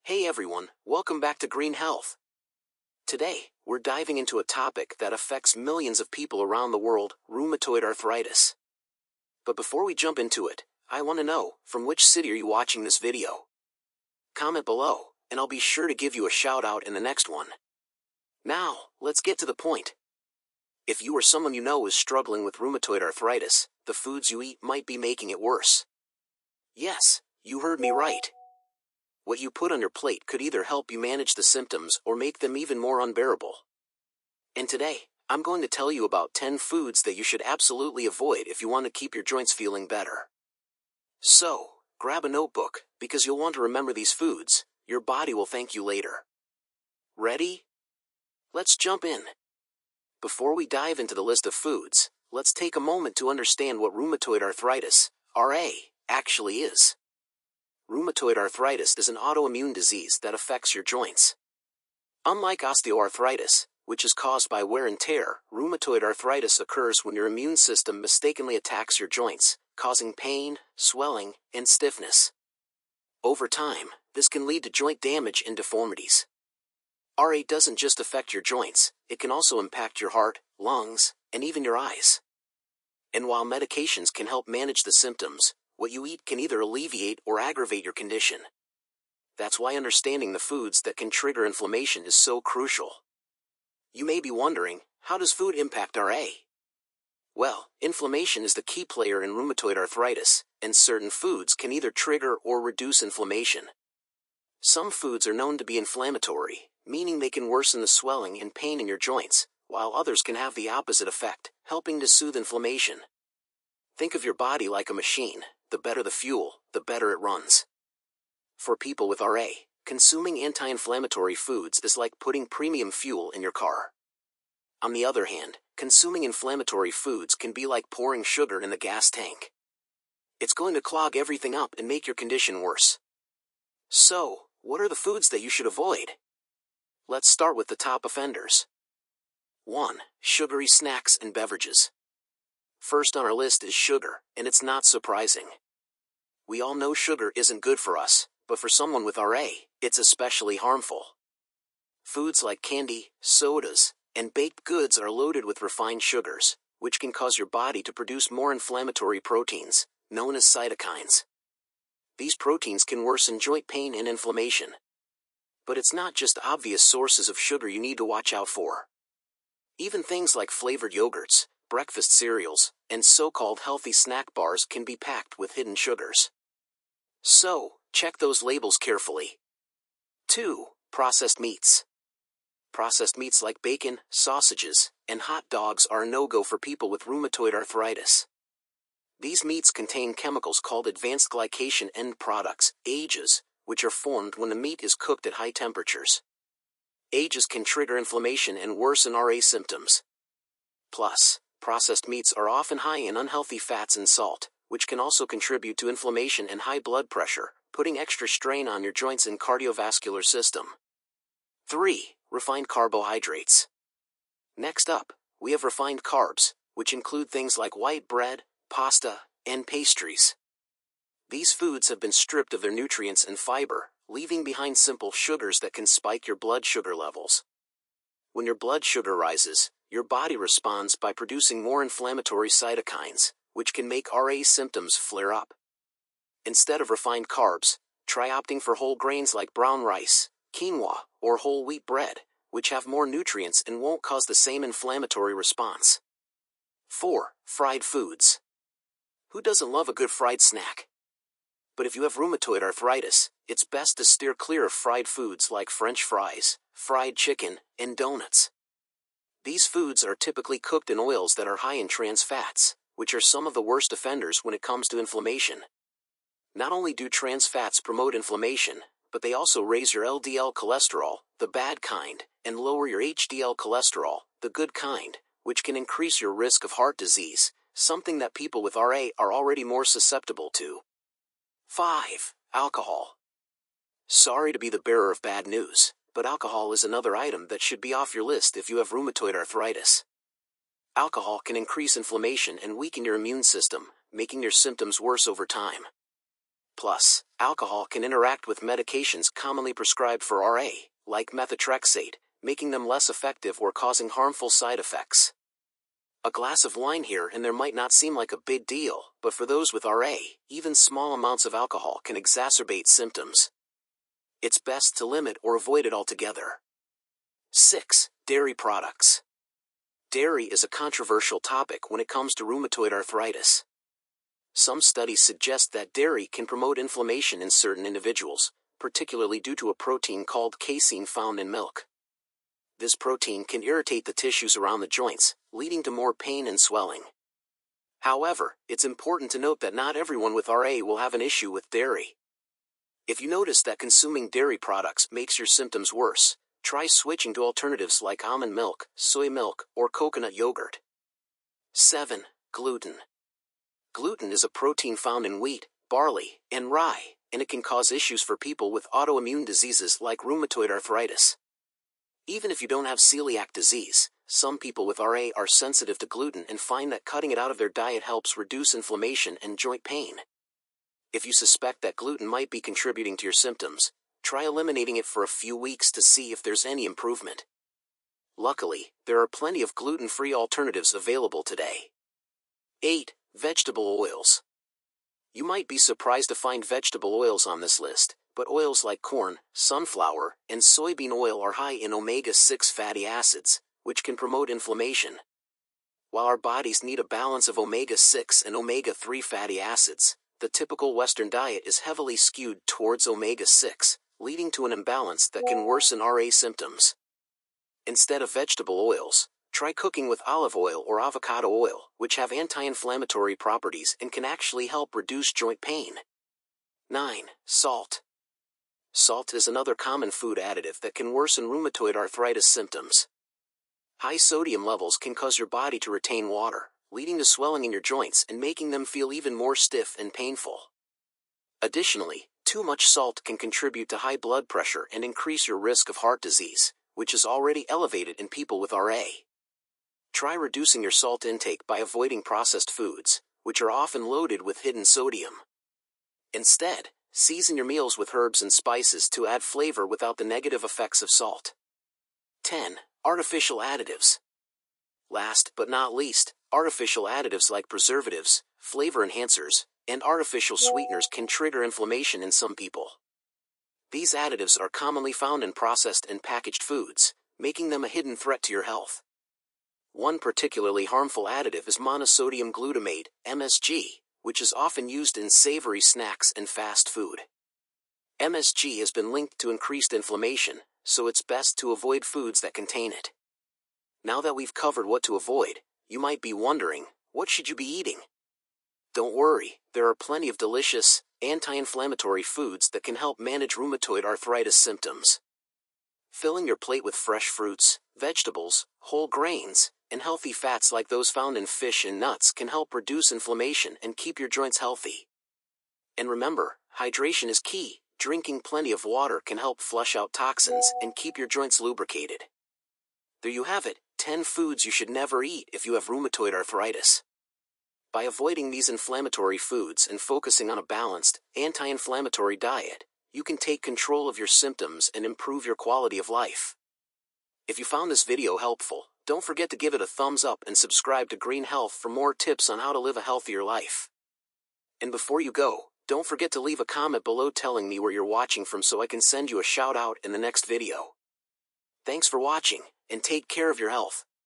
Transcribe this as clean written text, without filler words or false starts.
Hey everyone, welcome back to Green Health. Today, we're diving into a topic that affects millions of people around the world, rheumatoid arthritis. But before we jump into it, I want to know, from which city are you watching this video? Comment below, and I'll be sure to give you a shout out in the next one. Now, let's get to the point. If you or someone you know is struggling with rheumatoid arthritis, the foods you eat might be making it worse. Yes, you heard me right. What you put on your plate could either help you manage the symptoms or make them even more unbearable. And today, I'm going to tell you about 10 foods that you should absolutely avoid if you want to keep your joints feeling better. So, grab a notebook, because you'll want to remember these foods. Your body will thank you later. Ready? Let's jump in. Before we dive into the list of foods, let's take a moment to understand what rheumatoid arthritis, RA, actually is. Rheumatoid arthritis is an autoimmune disease that affects your joints. Unlike osteoarthritis, which is caused by wear and tear, rheumatoid arthritis occurs when your immune system mistakenly attacks your joints, causing pain, swelling, and stiffness. Over time, this can lead to joint damage and deformities. RA doesn't just affect your joints, it can also impact your heart, lungs, and even your eyes. And while medications can help manage the symptoms, what you eat can either alleviate or aggravate your condition. That's why understanding the foods that can trigger inflammation is so crucial. You may be wondering, how does food impact RA? Well, inflammation is the key player in rheumatoid arthritis, and certain foods can either trigger or reduce inflammation. Some foods are known to be inflammatory, meaning they can worsen the swelling and pain in your joints, while others can have the opposite effect, helping to soothe inflammation. Think of your body like a machine. The better the fuel, the better it runs. For people with RA, consuming anti-inflammatory foods is like putting premium fuel in your car. On the other hand, consuming inflammatory foods can be like pouring sugar in the gas tank. It's going to clog everything up and make your condition worse. So, what are the foods that you should avoid? Let's start with the top offenders. 1. Sugary snacks and beverages. First on our list is sugar, and it's not surprising. We all know sugar isn't good for us, but for someone with RA, it's especially harmful. Foods like candy, sodas, and baked goods are loaded with refined sugars, which can cause your body to produce more inflammatory proteins, known as cytokines. These proteins can worsen joint pain and inflammation. But it's not just obvious sources of sugar you need to watch out for. Even things like flavored yogurts, breakfast cereals, and so-called healthy snack bars can be packed with hidden sugars. So, check those labels carefully. 2. Processed meats. Processed meats like bacon, sausages, and hot dogs are a no-go for people with rheumatoid arthritis. These meats contain chemicals called advanced glycation end products, AGEs, which are formed when the meat is cooked at high temperatures. AGEs can trigger inflammation and worsen RA symptoms. Plus, processed meats are often high in unhealthy fats and salt, which can also contribute to inflammation and high blood pressure, putting extra strain on your joints and cardiovascular system. 3. Refined carbohydrates. Next up, we have refined carbs, which include things like white bread, pasta, and pastries. These foods have been stripped of their nutrients and fiber, leaving behind simple sugars that can spike your blood sugar levels. When your blood sugar rises, your body responds by producing more inflammatory cytokines, which can make RA symptoms flare up. Instead of refined carbs, try opting for whole grains like brown rice, quinoa, or whole wheat bread, which have more nutrients and won't cause the same inflammatory response. 4. Fried foods. Who doesn't love a good fried snack? But if you have rheumatoid arthritis, it's best to steer clear of fried foods like French fries, fried chicken, and donuts. These foods are typically cooked in oils that are high in trans fats, which are some of the worst offenders when it comes to inflammation. Not only do trans fats promote inflammation, but they also raise your LDL cholesterol, the bad kind, and lower your HDL cholesterol, the good kind, which can increase your risk of heart disease, something that people with RA are already more susceptible to. 5. Alcohol. Sorry to be the bearer of bad news, but alcohol is another item that should be off your list if you have rheumatoid arthritis. Alcohol can increase inflammation and weaken your immune system, making your symptoms worse over time. Plus, alcohol can interact with medications commonly prescribed for RA, like methotrexate, making them less effective or causing harmful side effects. A glass of wine here and there might not seem like a big deal, but for those with RA, even small amounts of alcohol can exacerbate symptoms. It's best to limit or avoid it altogether. 6. Dairy products. Dairy is a controversial topic when it comes to rheumatoid arthritis. Some studies suggest that dairy can promote inflammation in certain individuals, particularly due to a protein called casein found in milk. This protein can irritate the tissues around the joints, leading to more pain and swelling. However, it's important to note that not everyone with RA will have an issue with dairy. If you notice that consuming dairy products makes your symptoms worse, try switching to alternatives like almond milk, soy milk, or coconut yogurt. 7. Gluten. Gluten is a protein found in wheat, barley, and rye, and it can cause issues for people with autoimmune diseases like rheumatoid arthritis. Even if you don't have celiac disease, some people with RA are sensitive to gluten and find that cutting it out of their diet helps reduce inflammation and joint pain. If you suspect that gluten might be contributing to your symptoms, try eliminating it for a few weeks to see if there's any improvement. Luckily, there are plenty of gluten-free alternatives available today. 8. Vegetable oils. You might be surprised to find vegetable oils on this list, but oils like corn, sunflower, and soybean oil are high in omega-6 fatty acids, which can promote inflammation. While our bodies need a balance of omega-6 and omega-3 fatty acids, the typical Western diet is heavily skewed towards omega-6, leading to an imbalance that can worsen RA symptoms. Instead of vegetable oils, try cooking with olive oil or avocado oil, which have anti-inflammatory properties and can actually help reduce joint pain. 9. Salt. Salt is another common food additive that can worsen rheumatoid arthritis symptoms. High sodium levels can cause your body to retain water, leading to swelling in your joints and making them feel even more stiff and painful. Additionally, too much salt can contribute to high blood pressure and increase your risk of heart disease, which is already elevated in people with RA. Try reducing your salt intake by avoiding processed foods, which are often loaded with hidden sodium. Instead, season your meals with herbs and spices to add flavor without the negative effects of salt. 10. Artificial additives. Last but not least, artificial additives like preservatives, flavor enhancers, and artificial sweeteners can trigger inflammation in some people. These additives are commonly found in processed and packaged foods, making them a hidden threat to your health. One particularly harmful additive is monosodium glutamate, MSG, which is often used in savory snacks and fast food. MSG has been linked to increased inflammation, so it's best to avoid foods that contain it. Now that we've covered what to avoid, you might be wondering, what should you be eating? Don't worry, there are plenty of delicious, anti-inflammatory foods that can help manage rheumatoid arthritis symptoms. Filling your plate with fresh fruits, vegetables, whole grains, and healthy fats like those found in fish and nuts can help reduce inflammation and keep your joints healthy. And remember, hydration is key. Drinking plenty of water can help flush out toxins and keep your joints lubricated. There you have it, 10 foods you should never eat if you have rheumatoid arthritis. By avoiding these inflammatory foods and focusing on a balanced, anti-inflammatory diet, you can take control of your symptoms and improve your quality of life. If you found this video helpful, don't forget to give it a thumbs up and subscribe to Green Health for more tips on how to live a healthier life. And before you go, don't forget to leave a comment below telling me where you're watching from so I can send you a shout out in the next video. Thanks for watching, and take care of your health.